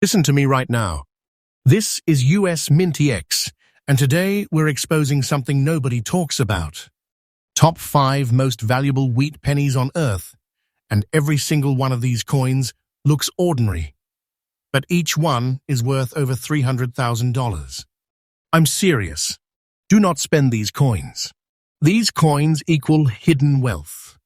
Listen to me right now. This is US MintX, and today we're exposing something nobody talks about. Top 5 most valuable wheat pennies on Earth, and every single one of these coins looks ordinary. But each one is worth over $300,000. I'm serious. Do not spend these coins. These coins equal hidden wealth.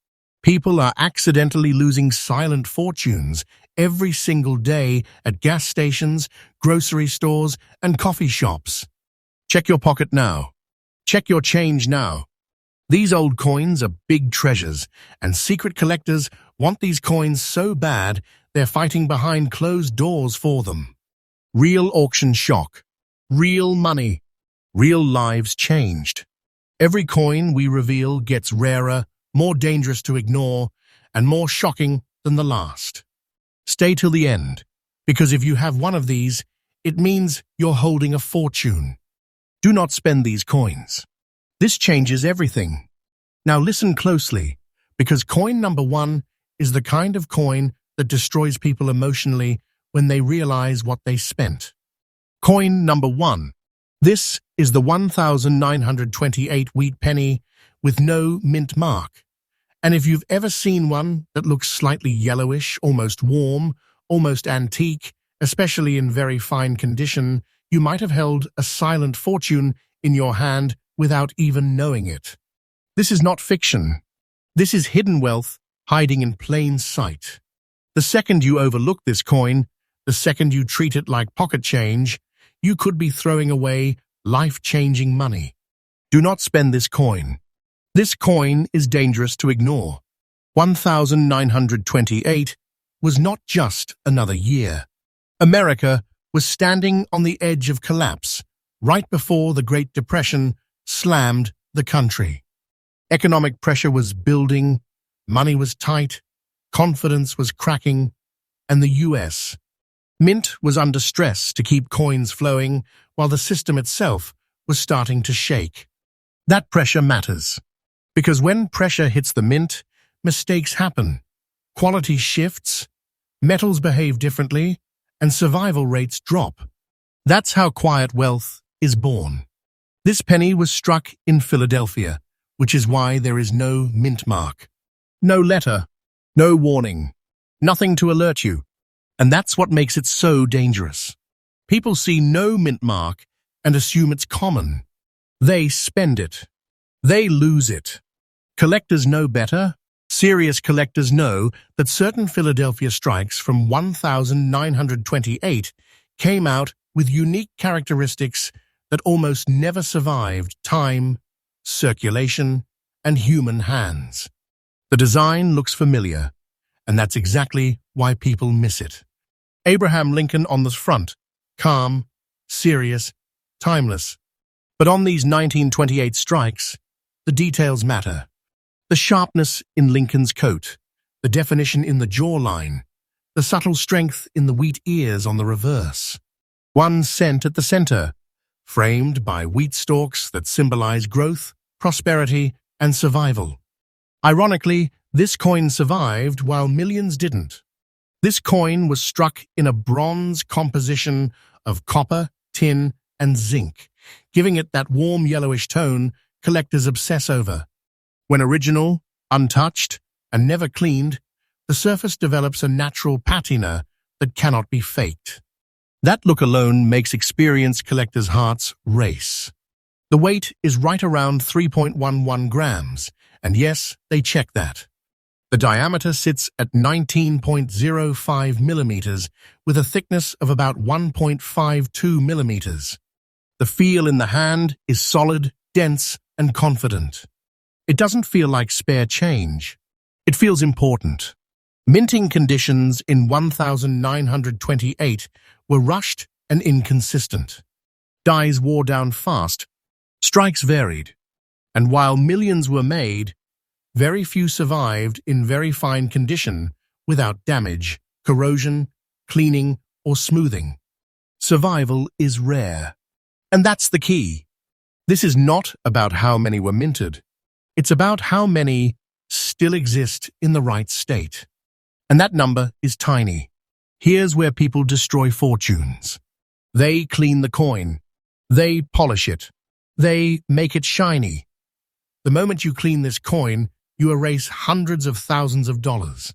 People are accidentally losing silent fortunes every single day at gas stations, grocery stores, and coffee shops. Check your pocket now. Check your change now. These old coins are big treasures, and secret collectors want these coins so bad they're fighting behind closed doors for them. Real auction shock. Real money. Real lives changed. Every coin we reveal gets rarer, more dangerous to ignore, and more shocking than the last. Stay till the end, because if you have one of these, it means you're holding a fortune. Do not spend these coins. This changes everything. Now listen closely, because coin number 1 is the kind of coin that destroys people emotionally when they realize what they spent. Coin number 1. This is the 1928 wheat penny with no mint mark. And if you've ever seen one that looks slightly yellowish, almost warm, almost antique, especially in very fine condition, you might have held a silent fortune in your hand without even knowing it. This is not fiction. This is hidden wealth hiding in plain sight. The second you overlook this coin, the second you treat it like pocket change, you could be throwing away life-changing money. Do not spend this coin. This coin is dangerous to ignore. 1928 was not just another year. America was standing on the edge of collapse right before the Great Depression slammed the country. Economic pressure was building, money was tight, confidence was cracking, and the US Mint was under stress to keep coins flowing while the system itself was starting to shake. That pressure matters, because when pressure hits the mint, mistakes happen, quality shifts, metals behave differently, and survival rates drop. That's how quiet wealth is born. This penny was struck in Philadelphia, which is why there is no mint mark. No letter, no warning, nothing to alert you. And that's what makes it so dangerous. People see no mint mark and assume it's common. They spend it. They lose it. Collectors know better. Serious collectors know that certain Philadelphia strikes from 1928 came out with unique characteristics that almost never survived time, circulation, and human hands. The design looks familiar, and that's exactly why people miss it. Abraham Lincoln on the front, calm, serious, timeless. But on these 1928 strikes, the details matter. The sharpness in Lincoln's coat, the definition in the jawline, the subtle strength in the wheat ears on the reverse. 1 cent at the center, framed by wheat stalks that symbolize growth, prosperity, and survival. Ironically, this coin survived while millions didn't. This coin was struck in a bronze composition of copper, tin, and zinc, giving it that warm yellowish tone collectors obsess over. When original, untouched, and never cleaned, the surface develops a natural patina that cannot be faked. That look alone makes experienced collectors' hearts race. The weight is right around 3.11 grams, and yes, they check that. The diameter sits at 19.05 millimeters with a thickness of about 1.52 millimeters. The feel in the hand is solid, dense, and confident. It doesn't feel like spare change. It feels important. Minting conditions in 1928 were rushed and inconsistent. Dies wore down fast, strikes varied, and while millions were made, very few survived in very fine condition without damage, corrosion, cleaning, or smoothing. Survival is rare. And that's the key. This is not about how many were minted. It's about how many still exist in the right state. And that number is tiny. Here's where people destroy fortunes. They clean the coin. They polish it. They make it shiny. The moment you clean this coin, you erase hundreds of thousands of dollars.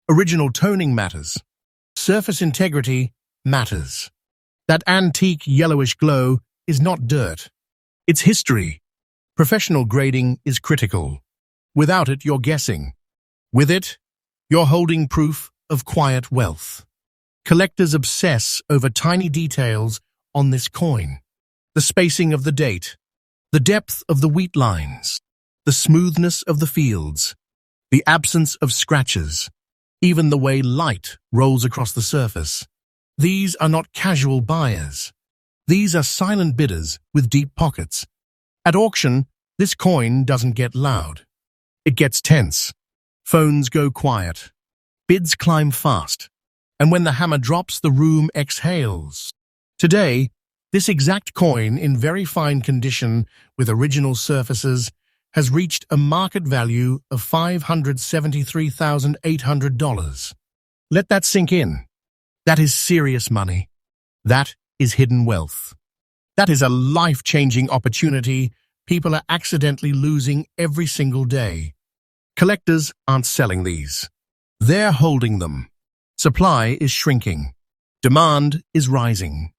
Original toning matters. Surface integrity matters. That antique yellowish glow is not dirt. It's history. Professional grading is critical. Without it, you're guessing. With it, you're holding proof of quiet wealth. Collectors obsess over tiny details on this coin. The spacing of the date, the depth of the wheat lines, the smoothness of the fields, the absence of scratches, even the way light rolls across the surface. These are not casual buyers. These are silent bidders with deep pockets. At auction, this coin doesn't get loud. It gets tense. Phones go quiet. Bids climb fast. And when the hammer drops, the room exhales. Today, this exact coin, in very fine condition with original surfaces, has reached a market value of $573,800. Let that sink in. That is serious money. That is hidden wealth. That is a life-changing opportunity people are accidentally losing every single day. Collectors aren't selling these. They're holding them. Supply is shrinking. Demand is rising.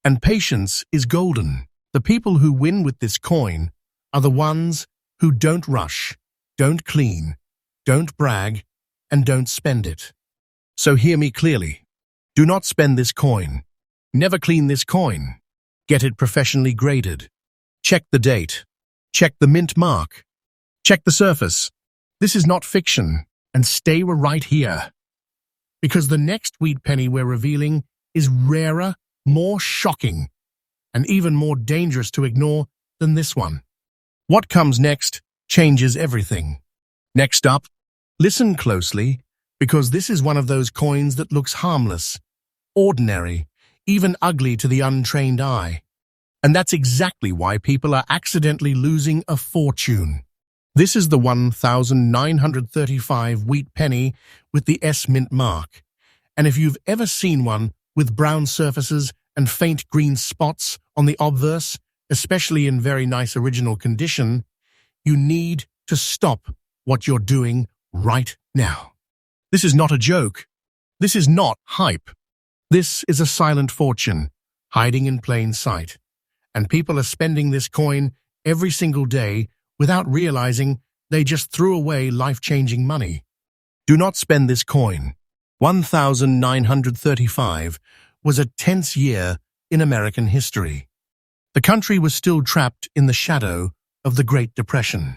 And patience is golden. The people who win with this coin are the ones who don't rush, don't clean, don't brag, and don't spend it. So hear me clearly. Do not spend this coin. Never clean this coin. Get it professionally graded. Check the date. Check the mint mark. Check the surface. This is not fiction, and stay right here. Because the next wheat penny we're revealing is rarer, more shocking, and even more dangerous to ignore than this one. What comes next changes everything. Next up, listen closely, because this is one of those coins that looks harmless, ordinary, even ugly to the untrained eye. And that's exactly why people are accidentally losing a fortune. This is the 1935 wheat penny with the S mint mark. And if you've ever seen one with brown surfaces and faint green spots on the obverse, especially in very nice original condition, you need to stop what you're doing right now. This is not a joke. This is not hype. This is a silent fortune, hiding in plain sight. And people are spending this coin every single day without realizing they just threw away life-changing money. Do not spend this coin. 1935 was a tense year in American history. The country was still trapped in the shadow of the Great Depression.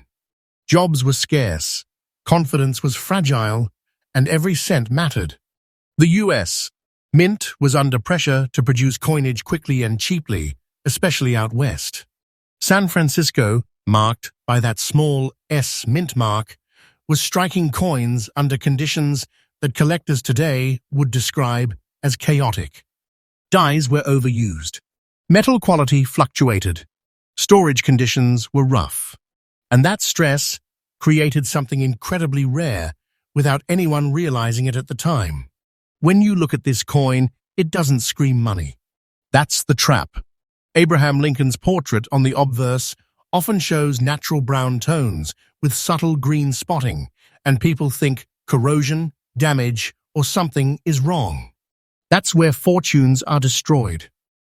Jobs were scarce, confidence was fragile, and every cent mattered. The US Mint was under pressure to produce coinage quickly and cheaply, especially out west. San Francisco, marked by that small S mint mark, was striking coins under conditions that collectors today would describe as chaotic. Dies were overused. Metal quality fluctuated. Storage conditions were rough. And that stress created something incredibly rare without anyone realizing it at the time. When you look at this coin, it doesn't scream money. That's the trap. Abraham Lincoln's portrait on the obverse often shows natural brown tones with subtle green spotting, and people think corrosion, damage, or something is wrong. That's where fortunes are destroyed.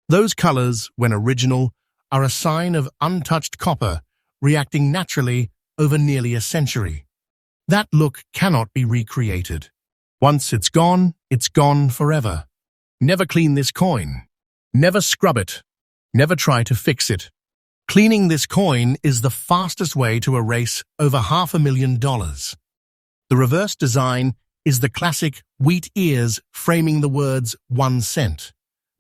Those colors, when original, are a sign of untouched copper reacting naturally over nearly a century. That look cannot be recreated. Once it's gone forever. Never clean this coin. Never scrub it. Never try to fix it. Cleaning this coin is the fastest way to erase over $500,000. The reverse design is the classic wheat ears framing the words 1 cent.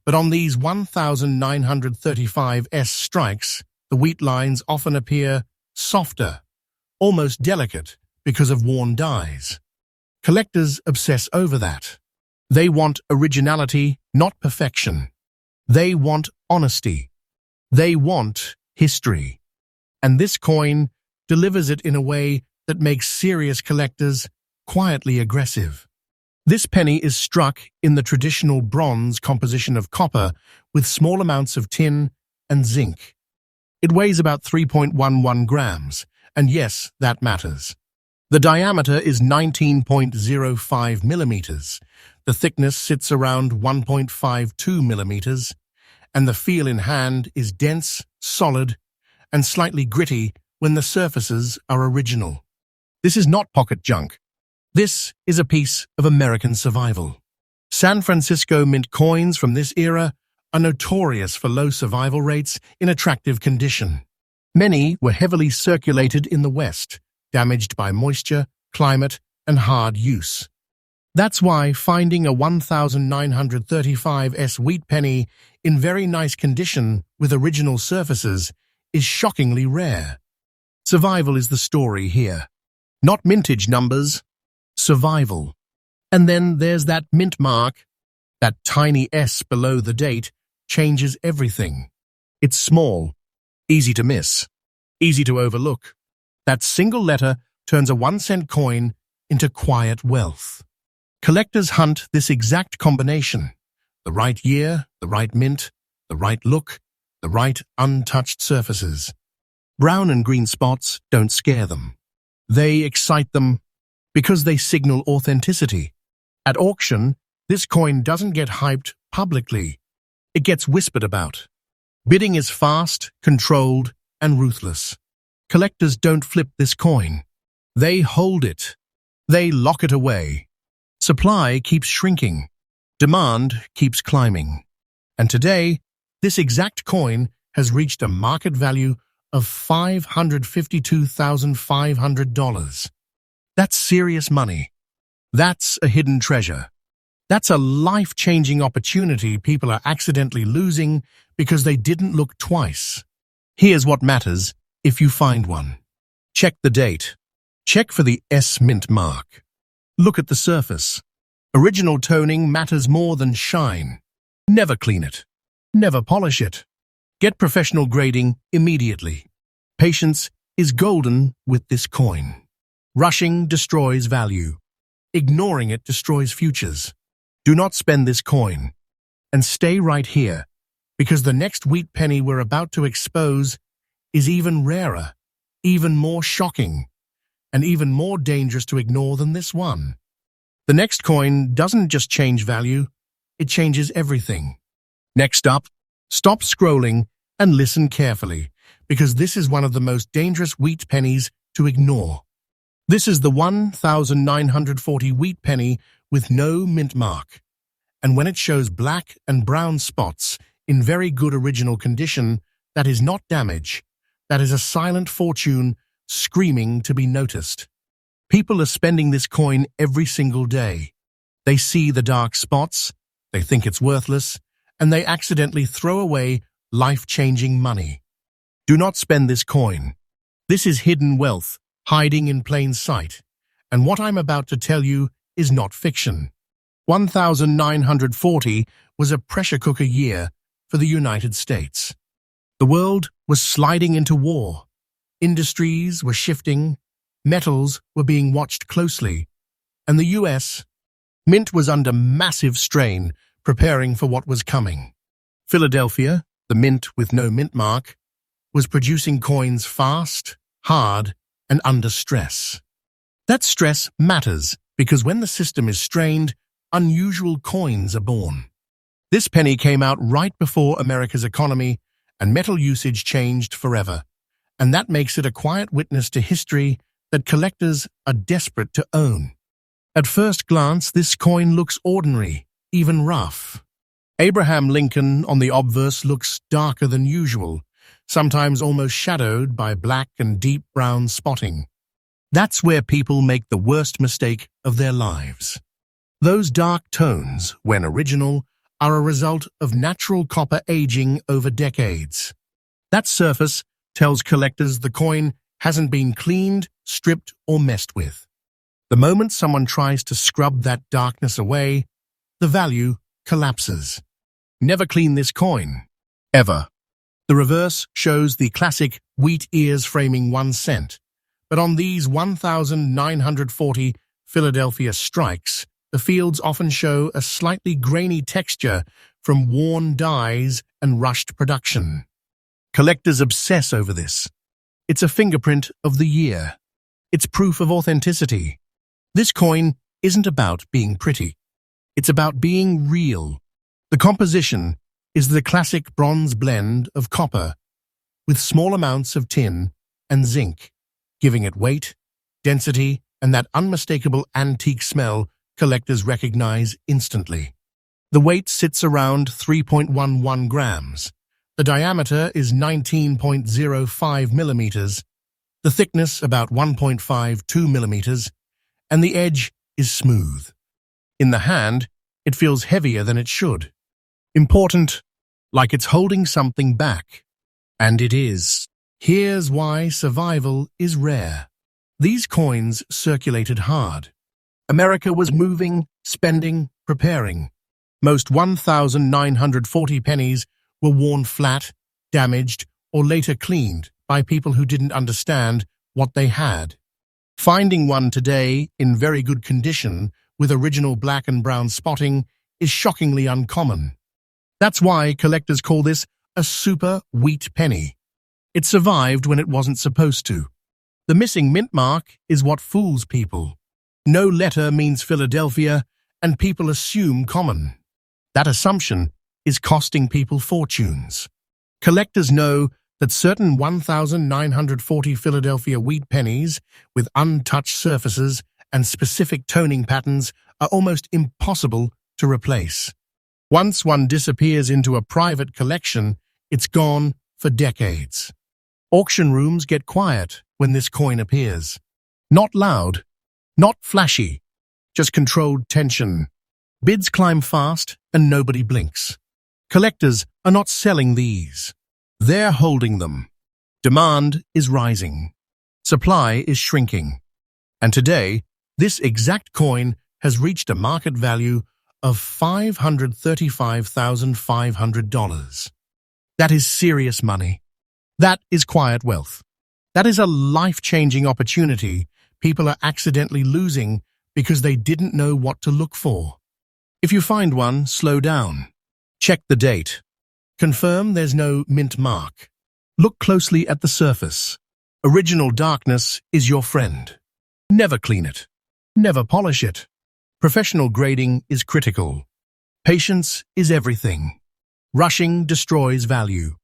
But on these 1935 S strikes, the wheat lines often appear softer, almost delicate because of worn dies. Collectors obsess over that. They want originality, not perfection. They want honesty. They want history. And this coin delivers it in a way that makes serious collectors quietly aggressive. This penny is struck in the traditional bronze composition of copper with small amounts of tin and zinc. It weighs about 3.11 grams, and yes, that matters. The diameter is 19.05 millimeters, the thickness sits around 1.52 millimeters, and the feel in hand is dense, solid, and slightly gritty when the surfaces are original. This is not pocket junk. This is a piece of American survival. San Francisco mint coins from this era are notorious for low survival rates in attractive condition. Many were heavily circulated in the West, damaged by moisture, climate, and hard use. That's why finding a 1935 wheat penny in very nice condition with original surfaces is shockingly rare. Survival is the story here. Not mintage numbers, survival. And then there's that mint mark. That tiny S below the date changes everything. It's small, easy to miss, easy to overlook. That single letter turns a 1-cent coin into quiet wealth. Collectors hunt this exact combination: the right year, the right mint, the right look, the right untouched surfaces. Brown and green spots don't scare them. They excite them because they signal authenticity. At auction, this coin doesn't get hyped publicly. It gets whispered about. Bidding is fast, controlled, and ruthless. Collectors don't flip this coin. They hold it. They lock it away. Supply keeps shrinking. Demand keeps climbing. And today, this exact coin has reached a market value of $552,500. That's serious money. That's a hidden treasure. That's a life-changing opportunity people are accidentally losing because they didn't look twice. Here's what matters if you find one. Check the date. Check for the S mint mark. Look at the surface. Original toning matters more than shine. Never clean it. Never polish it. Get professional grading immediately. Patience is golden with this coin. Rushing destroys value. Ignoring it destroys futures. Do not spend this coin. And stay right here, because the next wheat penny we're about to expose is even rarer, even more shocking, and even more dangerous to ignore than this one. The next coin doesn't just change value, it changes everything. Next up, stop scrolling and listen carefully, because this is one of the most dangerous wheat pennies to ignore. This is the 1940 wheat penny with no mint mark. And when it shows black and brown spots in very good original condition, that is not damage. That is a silent fortune screaming to be noticed. People are spending this coin every single day. They see the dark spots, they think it's worthless, and they accidentally throw away life-changing money. Do not spend this coin. This is hidden wealth, hiding in plain sight. And what I'm about to tell you is not fiction. 1940 was a pressure cooker year for the United States. The world was sliding into war. Industries were shifting. Metals were being watched closely. And the US Mint was under massive strain, preparing for what was coming. Philadelphia, the mint with no mint mark, was producing coins fast, hard, and under stress. That stress matters because when the system is strained, unusual coins are born. This penny came out right before America's economy and metal usage changed forever, and that makes it a quiet witness to history that collectors are desperate to own. At first glance, this coin looks ordinary, even rough. Abraham Lincoln on the obverse looks darker than usual, sometimes almost shadowed by black and deep brown spotting. That's where people make the worst mistake of their lives. Those dark tones, when original, are a result of natural copper aging over decades. That surface tells collectors the coin hasn't been cleaned, stripped, or messed with. The moment someone tries to scrub that darkness away, the value collapses. Never clean this coin. Ever. The reverse shows the classic wheat ears framing 1 cent. But on these 1940 Philadelphia strikes, The fields often show a slightly grainy texture from worn dyes and rushed production. Collectors obsess over this. It's a fingerprint of the year. It's proof of authenticity. This coin isn't about being pretty. It's about being real. The composition is the classic bronze blend of copper with small amounts of tin and zinc, giving it weight, density, and that unmistakable antique smell collectors recognize instantly. The weight sits around 3.11 grams. The diameter is 19.05 millimeters, the thickness about 1.52 millimeters, and the edge is smooth. In the hand, it feels heavier than it should. Important, like it's holding something back. And it is. Here's why survival is rare. These coins circulated hard. America was moving, spending, preparing. Most 1,940 pennies were worn flat, damaged, or later cleaned by people who didn't understand what they had. Finding one today in very good condition with original black and brown spotting is shockingly uncommon. That's why collectors call this a super wheat penny. It survived when it wasn't supposed to. The missing mint mark is what fools people. No letter means Philadelphia, and people assume common. That assumption is costing people fortunes. Collectors know that certain 1,940 Philadelphia wheat pennies with untouched surfaces and specific toning patterns are almost impossible to replace. Once one disappears into a private collection, it's gone for decades. Auction rooms get quiet when this coin appears. Not loud, not flashy, just controlled tension. Bids climb fast and nobody blinks. Collectors are not selling these. They're holding them. Demand is rising. Supply is shrinking. And today, this exact coin has reached a market value of $535,500. That is serious money. That is quiet wealth. That is a life-changing opportunity people are accidentally losing because they didn't know what to look for. If you find one, slow down. Check the date. Confirm there's no mint mark. Look closely at the surface. Original darkness is your friend. Never clean it. Never polish it. Professional grading is critical. Patience is everything. Rushing destroys value.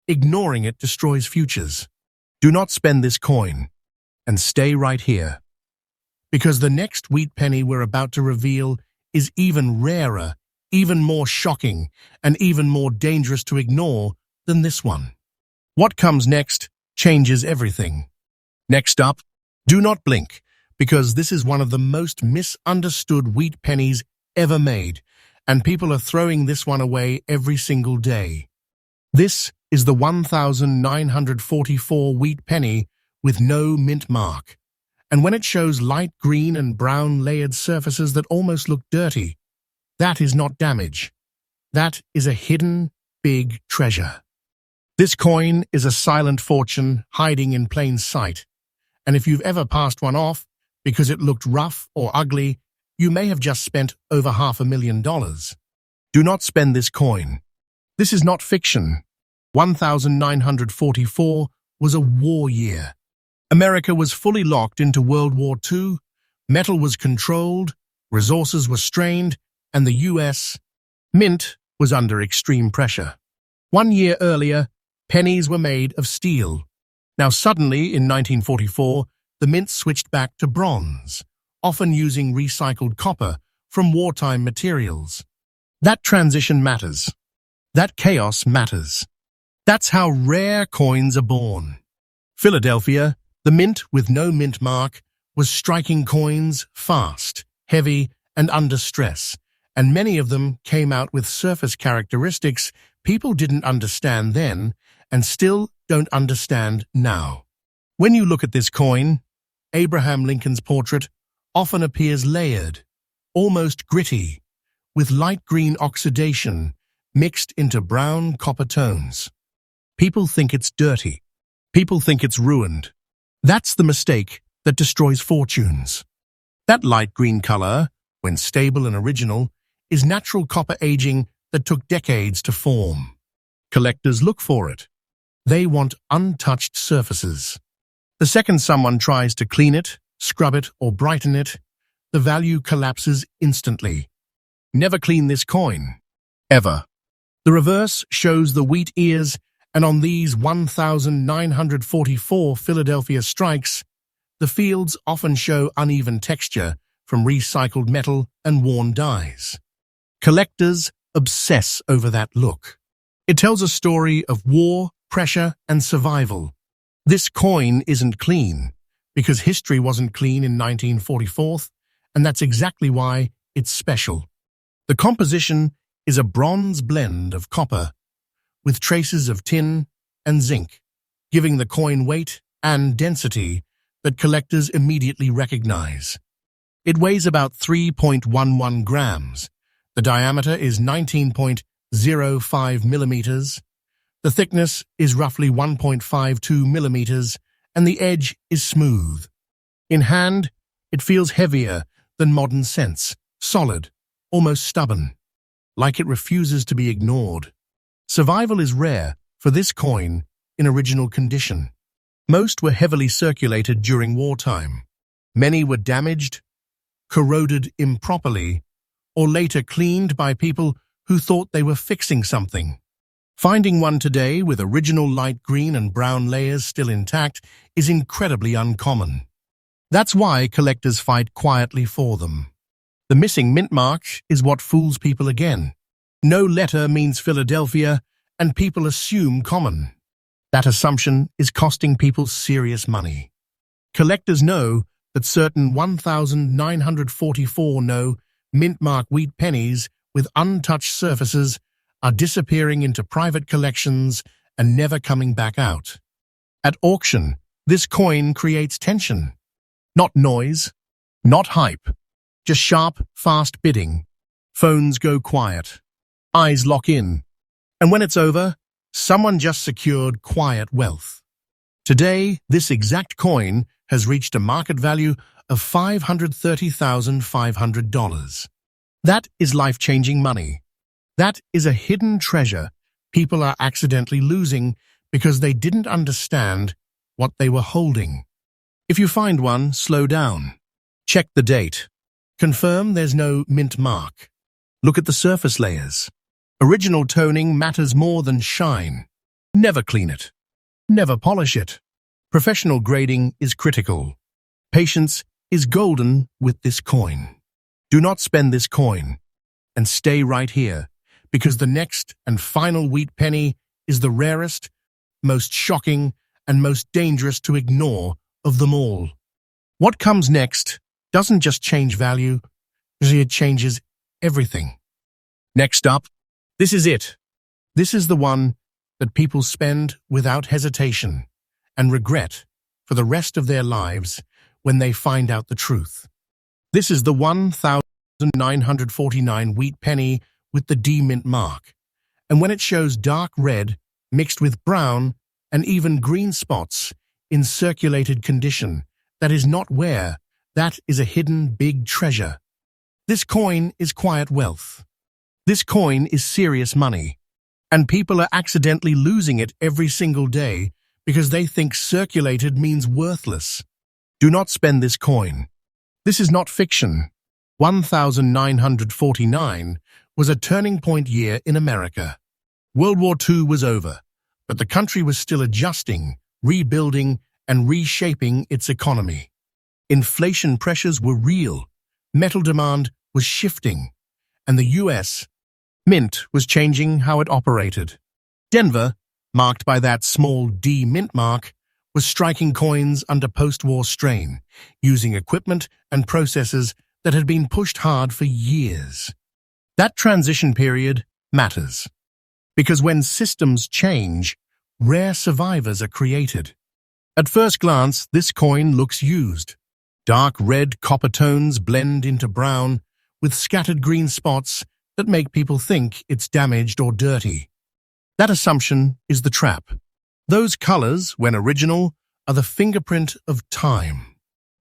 Ignoring it destroys futures. Do not spend this coin. And stay right here. Because the next wheat penny we're about to reveal is even rarer, even more shocking, and even more dangerous to ignore than this one. What comes next changes everything. Next up, do not blink, because this is one of the most misunderstood wheat pennies ever made, and people are throwing this one away every single day. This is the 1,944 wheat penny with no mint mark. And when it shows light green and brown layered surfaces that almost look dirty, that is not damage. That is a hidden, big treasure. This coin is a silent fortune hiding in plain sight. And if you've ever passed one off because it looked rough or ugly, you may have just spent over $500,000. Do not spend this coin. This is not fiction. 1944 was a war year. America was fully locked into World War II, metal was controlled, resources were strained, and the US Mint was under extreme pressure. 1 year earlier, pennies were made of steel. Now suddenly, in 1944, the Mint switched back to bronze, often using recycled copper from wartime materials. That transition matters. That chaos matters. That's how rare coins are born. Philadelphia, the mint with no mint mark, was striking coins fast, heavy, and under stress, and many of them came out with surface characteristics people didn't understand then and still don't understand now. When you look at this coin, Abraham Lincoln's portrait often appears layered, almost gritty, with light green oxidation mixed into brown copper tones. People think it's dirty. People think it's ruined. That's the mistake that destroys fortunes. That light green color, when stable and original, is natural copper aging that took decades to form. Collectors look for it. They want untouched surfaces. The second someone tries to clean it, scrub it, or brighten it, the value collapses instantly. Never clean this coin. Ever. The reverse shows the wheat ears, and on these 1,944 Philadelphia strikes, the fields often show uneven texture from recycled metal and worn dies. Collectors obsess over that look. It tells a story of war, pressure, and survival. This coin isn't clean, because history wasn't clean in 1944, and that's exactly why it's special. The composition is a bronze blend of copper, with traces of tin and zinc, giving the coin weight and density that collectors immediately recognize. It weighs about 3.11 grams. The diameter is 19.05 millimeters. The thickness is roughly 1.52 millimeters, and the edge is smooth. In hand, it feels heavier than modern cents, solid, almost stubborn, like it refuses to be ignored. Survival is rare for this coin in original condition. Most were heavily circulated during wartime. Many were damaged, corroded improperly, or later cleaned by people who thought they were fixing something. Finding one today with original light green and brown layers still intact is incredibly uncommon. That's why collectors fight quietly for them. The missing mint mark is what fools people again. No letter means Philadelphia, and people assume common. That assumption is costing people serious money. Collectors know that certain 1,944 mint mark wheat pennies with untouched surfaces are disappearing into private collections and never coming back out. At auction, this coin creates tension. Not noise, not hype, just sharp, fast bidding. Phones go quiet. Eyes lock in. And when it's over, someone just secured quiet wealth. Today, this exact coin has reached a market value of $530,500. That is life-changing money. That is a hidden treasure people are accidentally losing because they didn't understand what they were holding. If you find one, slow down. Check the date. Confirm there's no mint mark. Look at the surface layers. Original toning matters more than shine. Never clean it. Never polish it. Professional grading is critical. Patience is golden with this coin. Do not spend this coin. And stay right here, because the next and final wheat penny is the rarest, most shocking, and most dangerous to ignore of them all. What comes next doesn't just change value, it changes everything. Next up, this is it. This is the one that people spend without hesitation and regret for the rest of their lives when they find out the truth. This is the 1,949 wheat penny with the D mint mark, and when it shows dark red mixed with brown and even green spots in circulated condition, that is not wear, that is a hidden big treasure. This coin is quiet wealth. This coin is serious money, and people are accidentally losing it every single day because they think circulated means worthless. Do not spend this coin. This is not fiction. 1949 was a turning point year in America. World War II was over, but the country was still adjusting, rebuilding, and reshaping its economy. Inflation pressures were real, metal demand was shifting, and the US Mint was changing how it operated. Denver, marked by that small D mint mark, was striking coins under post-war strain, using equipment and processes that had been pushed hard for years. That transition period matters, because when systems change, rare survivors are created. At first glance, this coin looks used. Dark red copper tones blend into brown, with scattered green spots that make people think it's damaged or dirty. That assumption is the trap. Those colors, when original, are the fingerprint of time.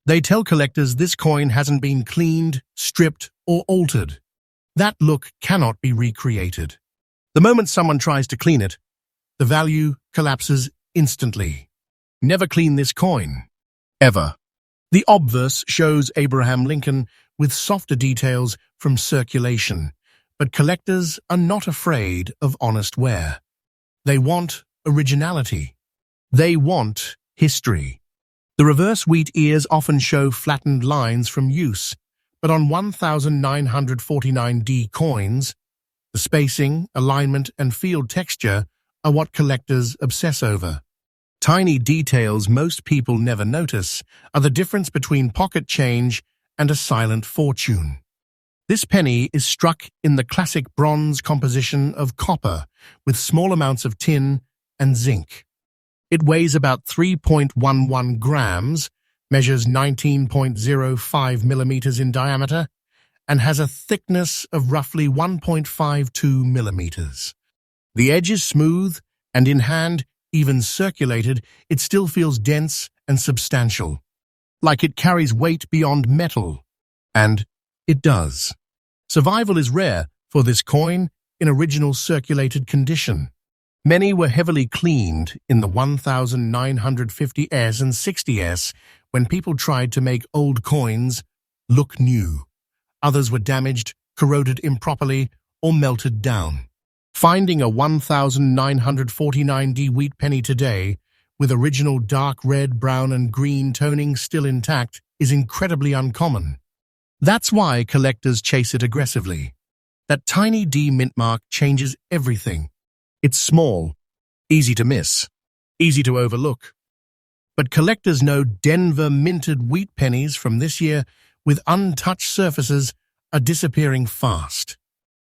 They tell collectors this coin hasn't been cleaned, stripped, or altered. That look cannot be recreated. The moment someone tries to clean it, the value collapses instantly. Never clean this coin. Ever. The obverse shows Abraham Lincoln with softer details from circulation, but collectors are not afraid of honest wear. They want originality. They want history. The reverse wheat ears often show flattened lines from use, but on 1949D coins, the spacing, alignment, and field texture are what collectors obsess over. Tiny details most people never notice are the difference between pocket change and a silent fortune. This penny is struck in the classic bronze composition of copper with small amounts of tin and zinc. It weighs about 3.11 grams, measures 19.05 millimeters in diameter, and has a thickness of roughly 1.52 millimeters. The edge is smooth, and in hand, even circulated, it still feels dense and substantial, like it carries weight beyond metal. And it does. Survival is rare for this coin in original circulated condition. Many were heavily cleaned in the 1950s and 60s when people tried to make old coins look new. Others were damaged, corroded improperly, or melted down. Finding a 1949D wheat penny today with original dark red, brown, and green toning still intact is incredibly uncommon. That's why collectors chase it aggressively. That tiny D mint mark changes everything. It's small, easy to miss, easy to overlook. But collectors know Denver minted wheat pennies from this year with untouched surfaces are disappearing fast.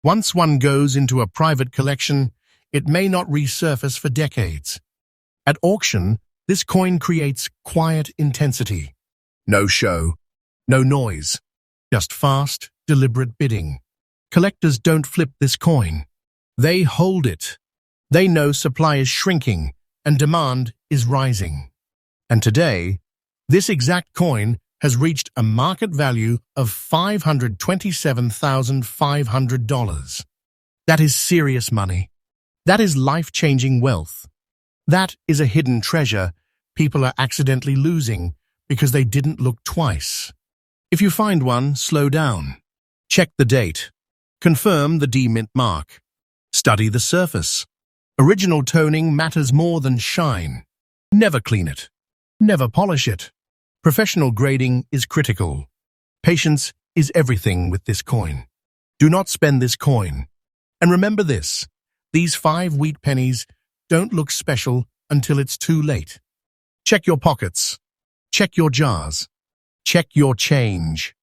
Once one goes into a private collection, it may not resurface for decades. At auction, this coin creates quiet intensity. No show, no noise, just fast, deliberate bidding. Collectors don't flip this coin. They hold it. They know supply is shrinking and demand is rising. And today, this exact coin has reached a market value of $527,500. That is serious money. That is life-changing wealth. That is a hidden treasure people are accidentally losing because they didn't look twice. If you find one, slow down. Check the date. Confirm the D-mint mark. Study the surface. Original toning matters more than shine. Never clean it. Never polish it. Professional grading is critical. Patience is everything with this coin. Do not spend this coin. And remember this, these 5 wheat pennies don't look special until it's too late. Check your pockets. Check your jars. Check your change.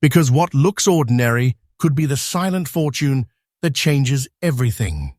Because what looks ordinary could be the silent fortune that changes everything.